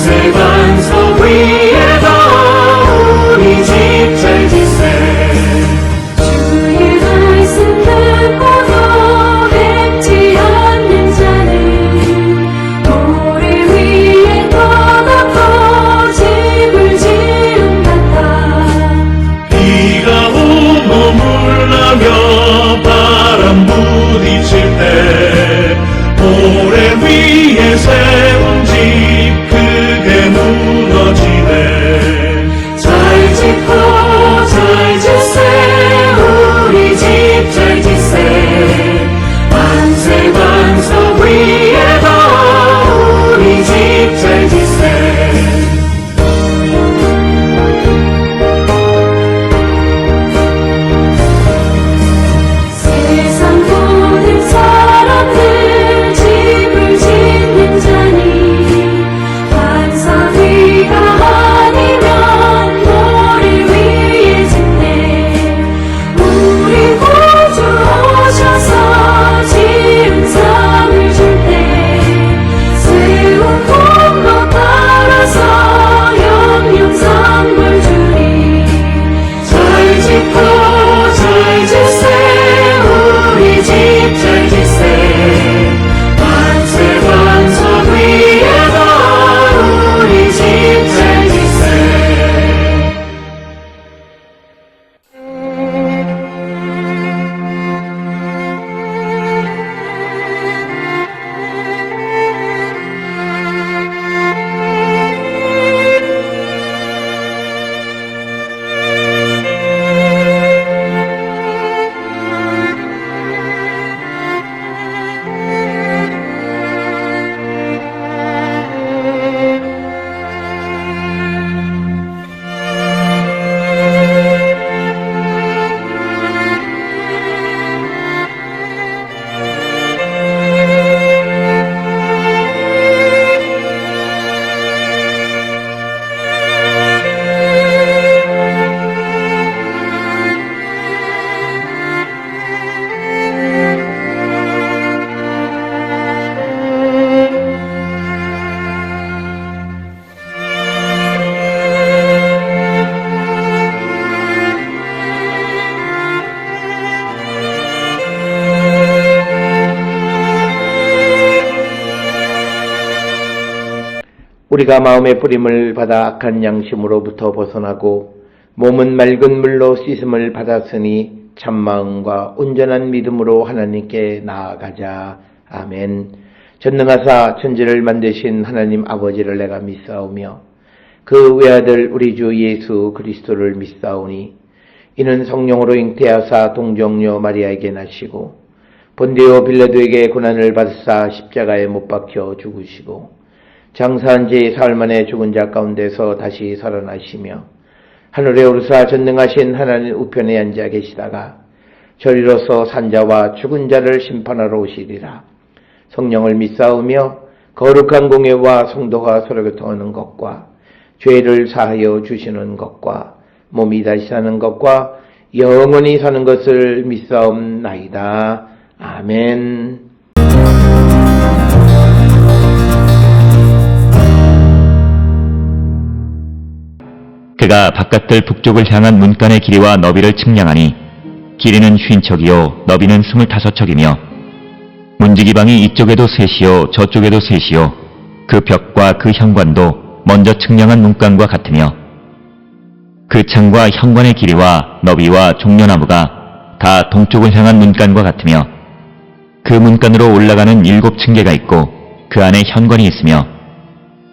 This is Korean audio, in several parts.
만세 반석 위에다 우리 집 잘 지세. 주의 말씀 듣고도 뵙지 않는 자는 모래 위에 떠덮고 집을 지은 같다. 비가 오고 물나며 바람 부딪힐 때 모래 위에 세운 집 크게 무너지네. 잘 짓고 잘 지세 우리 집 잘 지세. 만세 반석 위에다 우리 집 잘 지세. 세상 모든 사람들 집을 짓는 자니 반석 위가 아니면 모래 위에 짓네. 우리 구주 오셔서 지은 상을 줄 때 세운 공로 따라서 영영상을 주리. 잘 짓고 잘 지세 우리 집 잘 지세. 만세 반석 위에다 우리 집 잘 지세. 우리가 마음의 뿌림을 받아 악한 양심으로부터 벗어나고 몸은 맑은 물로 씻음을 받았으니 참마음과 온전한 믿음으로 하나님께 나아가자. 아멘. 전능하사 천지를 만드신 하나님 아버지를 내가 믿사오며 그 외아들 우리 주 예수 그리스도를 믿사오니 이는 성령으로 잉태하사 동정녀 마리아에게 나시고 본디오 빌라도에게 고난을 받으사 십자가에 못 박혀 죽으시고 장사한 지 사흘 만에 죽은 자 가운데서 다시 살아나시며 하늘에 오르사 전능하신 하나님 우편에 앉아 계시다가 저리로서 산자와 죽은 자를 심판하러 오시리라. 성령을 믿사오며 거룩한 공예와 성도가 서로 교통하는 것과 죄를 사하여 주시는 것과 몸이 다시 사는 것과 영원히 사는 것을 믿사옵나이다. 아멘. 그가 바깥들 북쪽을 향한 문간의 길이와 너비를 측량하니 길이는 50척이요 너비는 25척이며 문지기방이 이쪽에도 셋이요 저쪽에도 셋이요 그 벽과 그 현관도 먼저 측량한 문간과 같으며 그 창과 현관의 길이와 너비와 종려나무가 다 동쪽을 향한 문간과 같으며 그 문간으로 올라가는 7층계가 있고 그 안에 현관이 있으며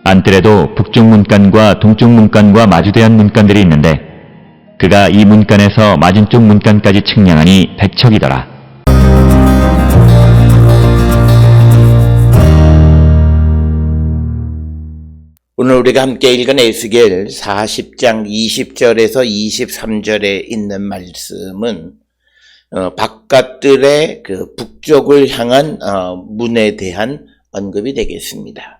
안뜰에도 북쪽 문간과 동쪽 문간과 마주대한 문간들이 있는데 그가 이 문간에서 맞은쪽 문간까지 측량하니 100척이더라. 오늘 우리가 함께 읽은 에스겔 40장 20절에서 23절에 있는 말씀은 바깥들의 그 북쪽을 향한 문에 대한 언급이 되겠습니다.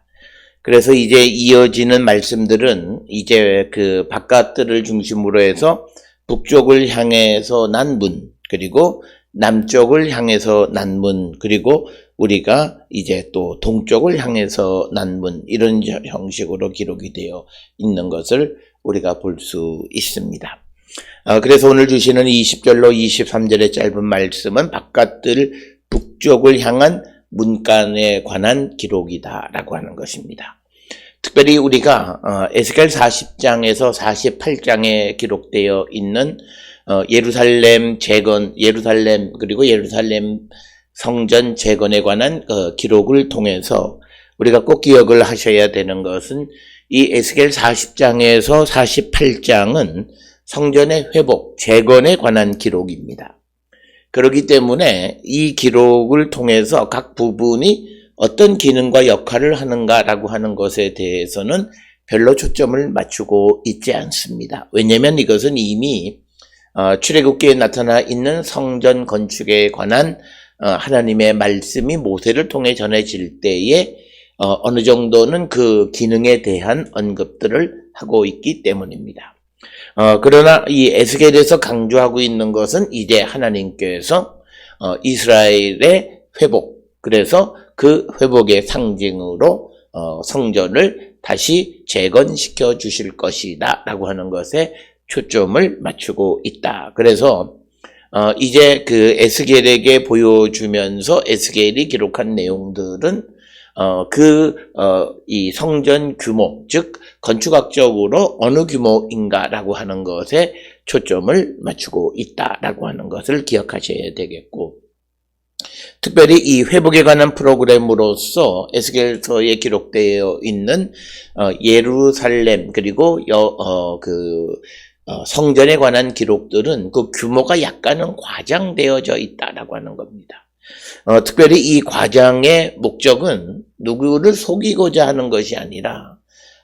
그래서 이제 이어지는 말씀들은 이제 그 바깥들을 중심으로 해서 북쪽을 향해서 난 문, 그리고 남쪽을 향해서 난 문, 그리고 우리가 이제 또 동쪽을 향해서 난 문, 이런 형식으로 기록이 되어 있는 것을 우리가 볼 수 있습니다. 그래서 오늘 주시는 20절로 23절의 짧은 말씀은 바깥들 북쪽을 향한 문간에 관한 기록이다라고 하는 것입니다. 특별히 우리가 에스겔 40장에서 48장에 기록되어 있는 예루살렘 재건, 그리고 예루살렘 성전 재건에 관한 기록을 통해서 우리가 꼭 기억을 하셔야 되는 것은 이 에스겔 40장에서 48장은 성전의 회복, 재건에 관한 기록입니다. 그렇기 때문에 이 기록을 통해서 각 부분이 어떤 기능과 역할을 하는가라고 하는 것에 대해서는 별로 초점을 맞추고 있지 않습니다. 왜냐하면 이것은 이미 출애굽기에 나타나 있는 성전 건축에 관한 하나님의 말씀이 모세를 통해 전해질 때에 어느 정도는 그 기능에 대한 언급들을 하고 있기 때문입니다. 그러나 이 에스겔에서 강조하고 있는 것은 이제 하나님께서 이스라엘의 회복, 그래서 그 회복의 상징으로 성전을 다시 재건시켜 주실 것이다 라고 하는 것에 초점을 맞추고 있다. 그래서 이제 그 에스겔에게 보여주면서 에스겔이 기록한 내용들은 이 성전 규모, 즉 건축학적으로 어느 규모인가라고 하는 것에 초점을 맞추고 있다라고 하는 것을 기억하셔야 되겠고, 특별히 이 회복에 관한 프로그램으로서 에스겔서에 기록되어 있는 예루살렘 그리고 성전에 관한 기록들은 그 규모가 약간은 과장되어져 있다라고 하는 겁니다. 특별히 이 과장의 목적은 누구를 속이고자 하는 것이 아니라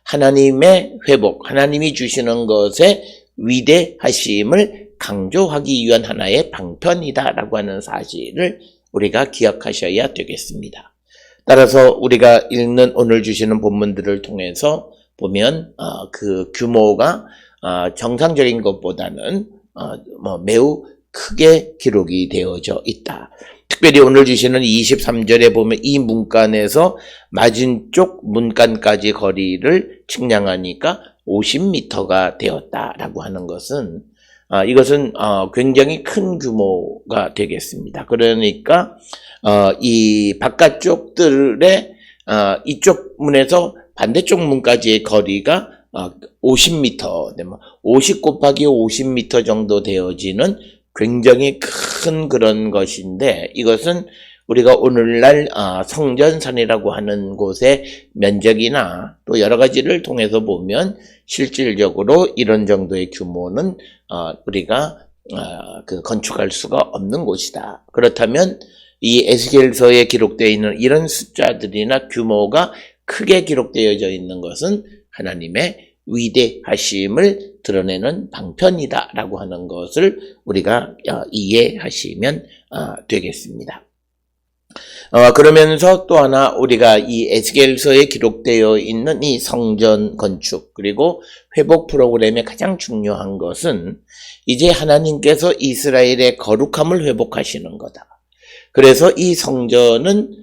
하나님의 회복, 하나님이 주시는 것의 위대하심을 강조하기 위한 하나의 방편이다라고 하는 사실을 우리가 기억하셔야 되겠습니다. 따라서 우리가 읽는 오늘 주시는 본문들을 통해서 보면 그 규모가 정상적인 것보다는 매우 크게 기록이 되어져 있다. 특별히 오늘 주시는 23절에 보면 이 문간에서 맞은쪽 문간까지 거리를 측량하니까 50m가 되었다라고 하는 것은 이것은 굉장히 큰 규모가 되겠습니다. 그러니까 이 바깥쪽들의 이쪽 문에서 반대쪽 문까지의 거리가 50m, 50 곱하기 50m 정도 되어지는 굉장히 큰 그런 것인데, 이것은 우리가 오늘날 성전산이라고 하는 곳의 면적이나 또 여러 가지를 통해서 보면 실질적으로 이런 정도의 규모는 우리가 건축할 수가 없는 곳이다. 그렇다면 이 에스겔서에 기록되어 있는 이런 숫자들이나 규모가 크게 기록되어져 있는 것은 하나님의 위대하심을 드러내는 방편이다라고 하는 것을 우리가 이해하시면 되겠습니다. 그러면서 또 하나 우리가 이 에스겔서에 기록되어 있는 이 성전 건축 그리고 회복 프로그램의 가장 중요한 것은 이제 하나님께서 이스라엘의 거룩함을 회복하시는 거다. 그래서 이 성전은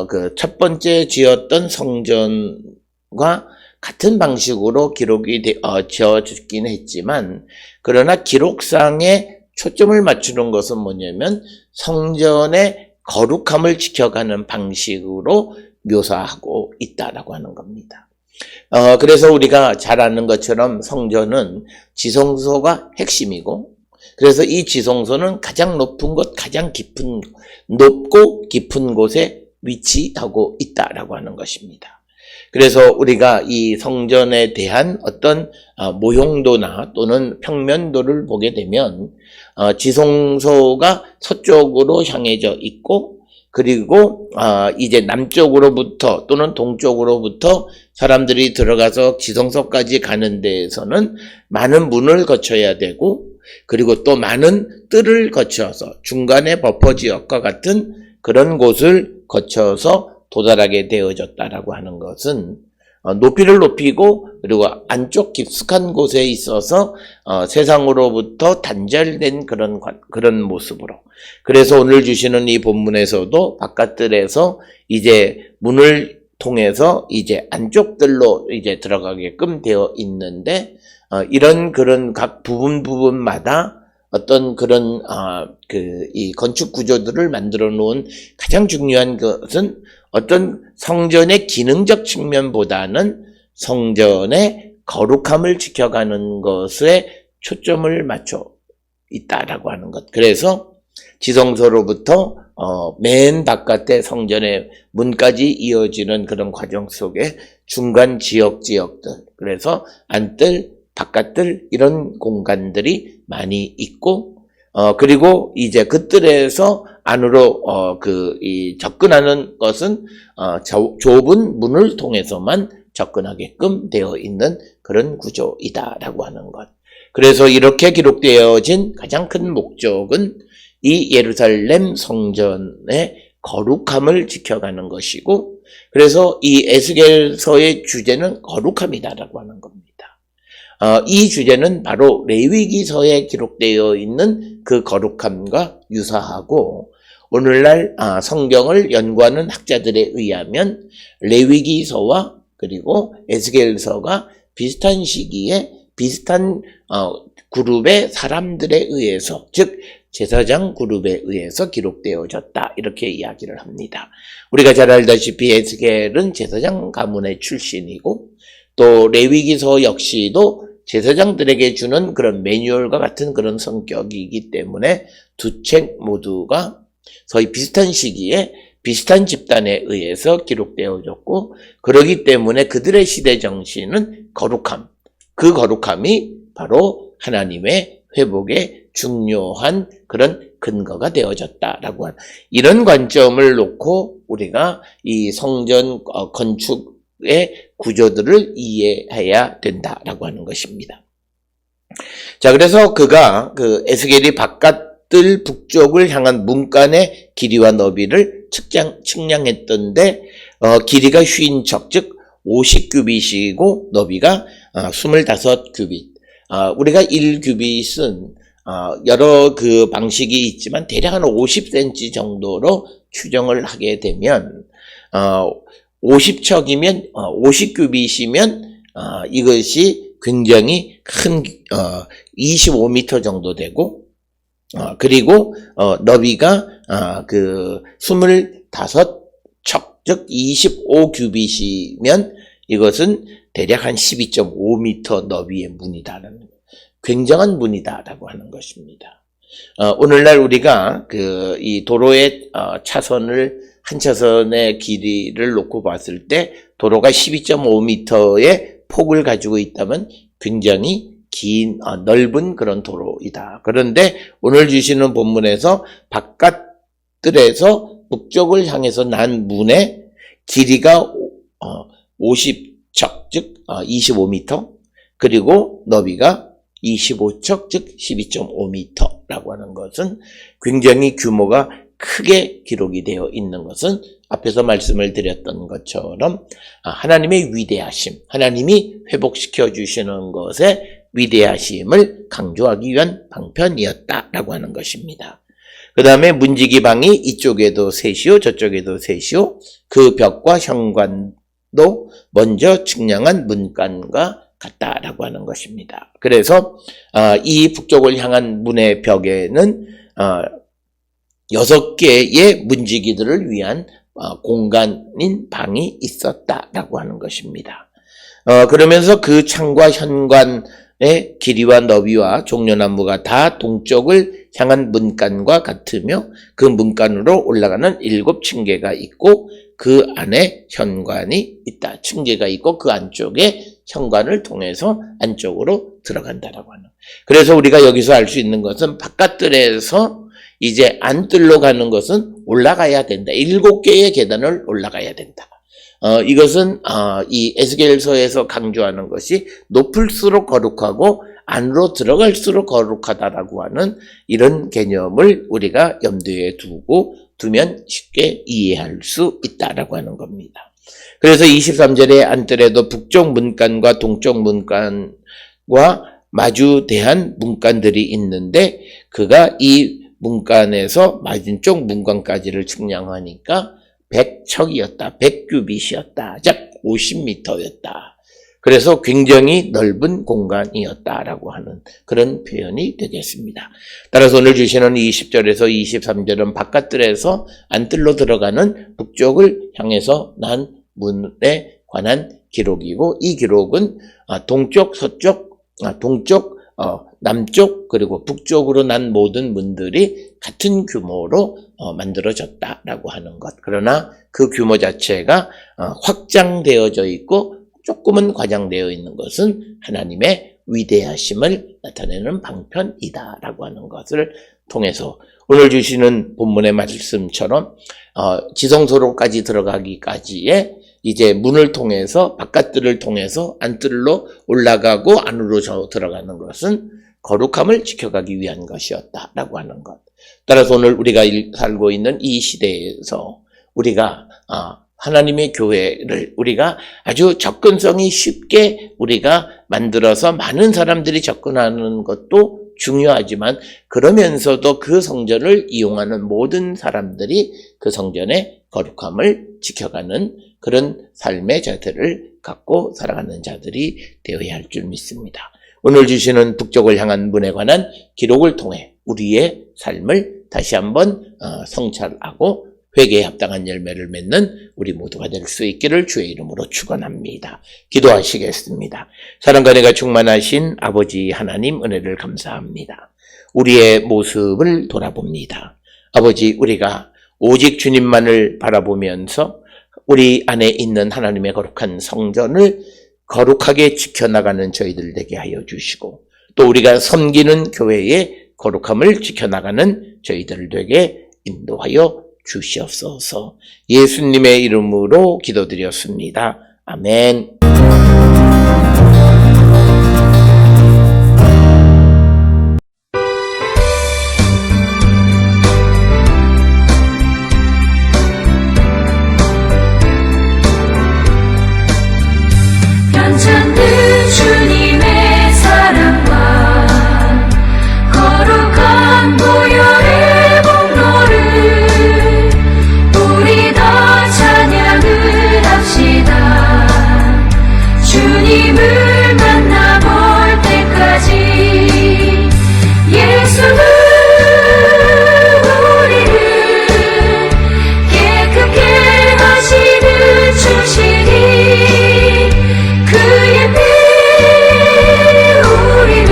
그 첫 번째 지었던 성전과 같은 방식으로 기록이 지어졌긴 했지만, 그러나 기록상에 초점을 맞추는 것은 뭐냐면 성전의 거룩함을 지켜가는 방식으로 묘사하고 있다라고 하는 겁니다. 그래서 우리가 잘 아는 것처럼 성전은 지성소가 핵심이고, 그래서 이 지성소는 가장 높은 곳, 가장 높고 깊은 곳에 위치하고 있다라고 하는 것입니다. 그래서 우리가 이 성전에 대한 어떤 모형도나 또는 평면도를 보게 되면 지성소가 서쪽으로 향해져 있고, 그리고 이제 남쪽으로부터 또는 동쪽으로부터 사람들이 들어가서 지성소까지 가는 데에서는 많은 문을 거쳐야 되고, 그리고 또 많은 뜰을 거쳐서 중간에 버퍼지역과 같은 그런 곳을 거쳐서 도달하게 되어졌다라고 하는 것은 높이를 높이고 그리고 안쪽 깊숙한 곳에 있어서 세상으로부터 단절된 그런 모습으로. 그래서 오늘 주시는 이 본문에서도 바깥들에서 이제 문을 통해서 이제 안쪽들로 이제 들어가게끔 되어 있는데, 이런 그런 각 부분마다 어떤 그런 이 건축 구조들을 만들어 놓은 가장 중요한 것은 어떤 성전의 기능적 측면보다는 성전의 거룩함을 지켜가는 것에 초점을 맞춰 있다라고 하는 것. 그래서 지성소로부터 맨 바깥에 성전의 문까지 이어지는 그런 과정 속에 중간 지역들, 그래서 안뜰, 바깥뜰 이런 공간들이 많이 있고, 그리고 이제 그 뜰에서 안으로 접근하는 것은 좁은 문을 통해서만 접근하게끔 되어 있는 그런 구조이다라고 하는 것. 그래서 이렇게 기록되어진 가장 큰 목적은 이 예루살렘 성전의 거룩함을 지켜가는 것이고, 그래서 이 에스겔서의 주제는 거룩함이다라고 하는 겁니다. 이 주제는 바로 레위기서에 기록되어 있는 그 거룩함과 유사하고, 오늘날 성경을 연구하는 학자들에 의하면 레위기서와 그리고 에스겔서가 비슷한 시기에 비슷한 그룹의 사람들에 의해서, 즉 제사장 그룹에 의해서 기록되어졌다, 이렇게 이야기를 합니다. 우리가 잘 알다시피 에스겔은 제사장 가문의 출신이고, 또 레위기서 역시도 제사장들에게 주는 그런 매뉴얼과 같은 그런 성격이기 때문에 두 책 모두가 거의 비슷한 시기에 비슷한 집단에 의해서 기록되어졌고, 그러기 때문에 그들의 시대 정신은 거룩함, 그 거룩함이 바로 하나님의 회복의 중요한 그런 근거가 되어졌다라고 하는, 이런 관점을 놓고 우리가 이 성전 건축의 구조들을 이해해야 된다라고 하는 것입니다. 자, 그래서 그가 에스겔이 바깥뜰 북쪽을 향한 문간의 길이와 너비를 측량했던데, 길이가 50척, 즉 50규빗이고 너비가 25규빗. 우리가 1규빗은 여러 그 방식이 있지만 대략 한 50cm 정도로 추정을 하게 되면, 50척이면 50규빗이면 이것이 굉장히 큰 25m 정도 되고, 그리고 너비가 25척, 즉 25규빗이면 이것은 대략 한 12.5m 너비의 문이다라는, 굉장한 문이다라고 하는 것입니다. 오늘날 우리가 이 도로의 차선을, 한 차선의 길이를 놓고 봤을 때 도로가 12.5m의 폭을 가지고 있다면 굉장히 긴, 넓은 그런 도로이다. 그런데 오늘 주시는 본문에서 바깥들에서 북쪽을 향해서 난 문의 길이가 50척, 즉 25m, 그리고 너비가 25척, 즉 12.5m라고 하는 것은 굉장히 규모가 크게 기록이 되어 있는 것은 앞에서 말씀을 드렸던 것처럼 하나님의 위대하심, 하나님이 회복시켜 주시는 것의 위대하심을 강조하기 위한 방편이었다라고 하는 것입니다. 그 다음에 문지기방이 이쪽에도 셋이요 저쪽에도 셋이요, 그 벽과 현관도 먼저 측량한 문간과 같다라고 하는 것입니다. 그래서 이 북쪽을 향한 문의 벽에는 6개의 문지기들을 위한 공간인 방이 있었다라고 하는 것입니다. 그러면서 그 창과 현관의 길이와 너비와 종려나무가 다 동쪽을 향한 문간과 같으며, 그 문간으로 올라가는 7층계가 있고 그 안에 현관이 있다. 층계가 있고 그 안쪽에 현관을 통해서 안쪽으로 들어간다라고 하는. 그래서 우리가 여기서 알 수 있는 것은 바깥뜰에서 이제 안뜰로 가는 것은 올라가야 된다. 7개의 계단을 올라가야 된다. 이것은 이 에스겔서에서 강조하는 것이 높을수록 거룩하고 안으로 들어갈수록 거룩하다라고 하는 이런 개념을 우리가 염두에 두면 쉽게 이해할 수 있다라고 하는 겁니다. 그래서 23절에 안뜰에도 북쪽 문간과 동쪽 문간과 마주대한 문간들이 있는데 그가 이 문간에서 맞은쪽 문간까지를 측량하니까 100척이었다. 100규빗이었다. 즉 50m였다. 그래서 굉장히 넓은 공간이었다라고 하는 그런 표현이 되겠습니다. 따라서 오늘 주시는 20절에서 23절은 바깥뜰에서 안뜰로 들어가는 북쪽을 향해서 난 문에 관한 기록이고 이 기록은 동쪽, 서쪽, 남쪽 그리고 북쪽으로 난 모든 문들이 같은 규모로 만들어졌다라고 하는 것. 그러나 그 규모 자체가 확장되어져 있고 조금은 과장되어 있는 것은 하나님의 위대하심을 나타내는 방편이다라고 하는 것을 통해서 오늘 주시는 본문의 말씀처럼 지성소로까지 들어가기까지의 이제 문을 통해서 바깥뜰을 통해서 안뜰로 올라가고 안으로 들어가는 것은 거룩함을 지켜가기 위한 것이었다라고 하는 것. 따라서 오늘 우리가 살고 있는 이 시대에서 우리가 하나님의 교회를 우리가 아주 접근성이 쉽게 우리가 만들어서 많은 사람들이 접근하는 것도 중요하지만 그러면서도 그 성전을 이용하는 모든 사람들이 그 성전의 거룩함을 지켜가는 그런 삶의 자세를 갖고 살아가는 자들이 되어야 할 줄 믿습니다. 오늘 주시는 북쪽을 향한 문에 관한 기록을 통해 우리의 삶을 다시 한번 성찰하고 회개에 합당한 열매를 맺는 우리 모두가 될 수 있기를 주의 이름으로 축원합니다. 기도하시겠습니다. 사랑과 은혜가 충만하신 아버지 하나님 은혜를 감사합니다. 우리의 모습을 돌아봅니다. 아버지 우리가 오직 주님만을 바라보면서 우리 안에 있는 하나님의 거룩한 성전을 거룩하게 지켜나가는 저희들 되게 하여 주시고 또 우리가 섬기는 교회의 거룩함을 지켜나가는 저희들 되게 인도하여 주시옵소서. 예수님의 이름으로 기도드렸습니다. 아멘. 변천된 주님의 사랑과 거룩한 보혈의 공로를 우리 더 찬양을 합시다. 주님을 만나볼 때까지 예수는 우리를 깨끗게 하시는 주시니 그의 피 우리를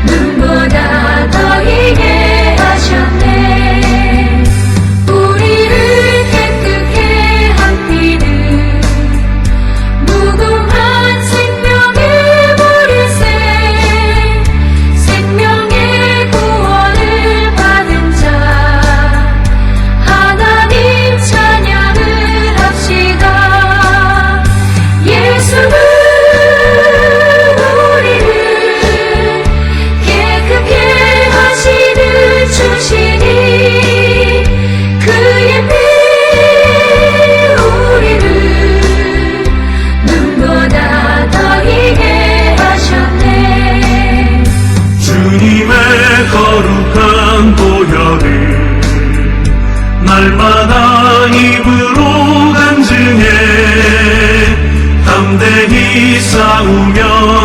눈보다 더이게 하셨네. 우리를 깨끗게 한 피는 무궁한 생명의 보리새 생명의 구원을 받은 자 하나님 찬양을 합시다. 예수는 우리를 깨끗게 하시는 주시니 그의 피 우리를 눈보다 더이게 하셨네. 주님의 거룩한 보혈을 날마다 입으로 간증해 담대히 싸우며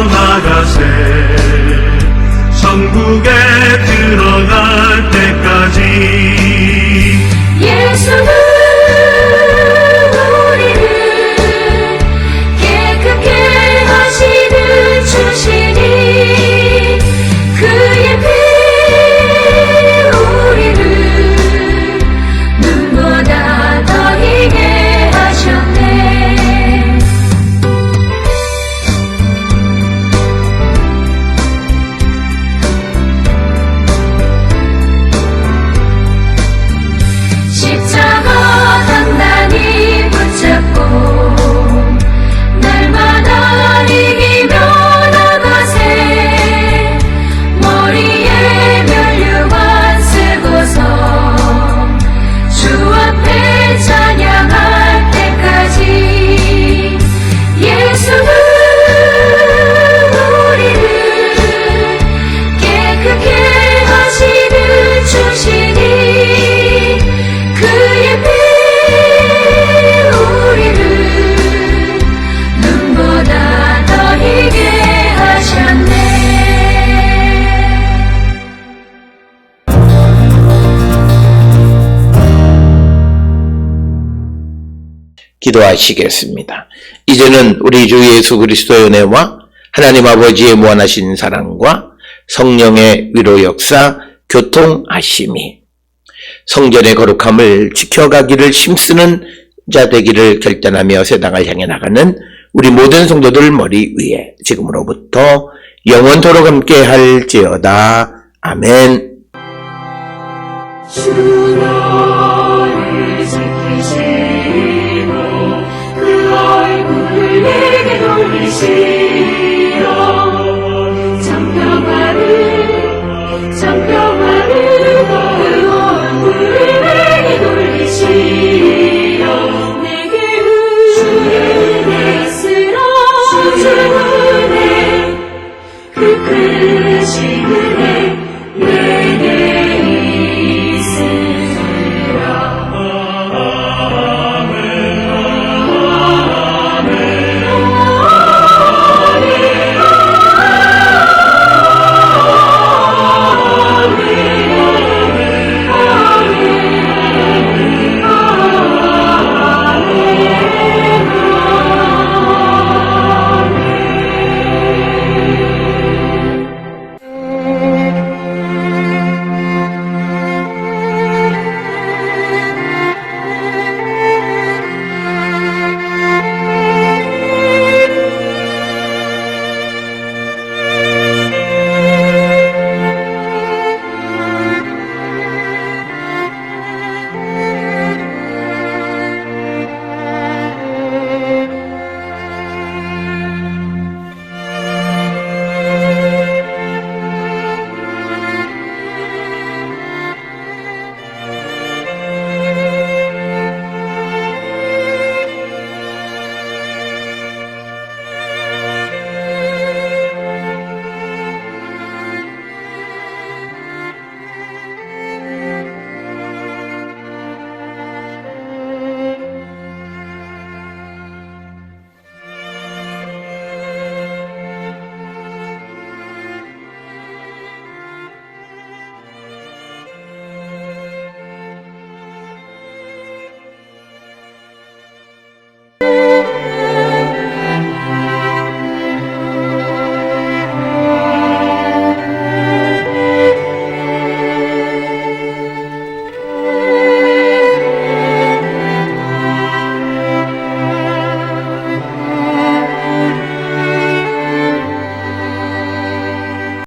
나가세 천국에 들어갈 때까지 예수는 우리를 깨끗게 하시는 주시니 그의 피 우리를 눈보다 더이게 하셨네. 십자가 기도하시겠습니다. 이제는 우리 주 예수 그리스도의 은혜와 하나님 아버지의 무한하신 사랑과 성령의 위로 역사, 교통하심이 성전의 거룩함을 지켜가기를 힘쓰는 자 되기를 결단하며 세상을 향해 나가는 우리 모든 성도들 머리 위에 지금으로부터 영원토록 함께 할지어다. 아멘. 주라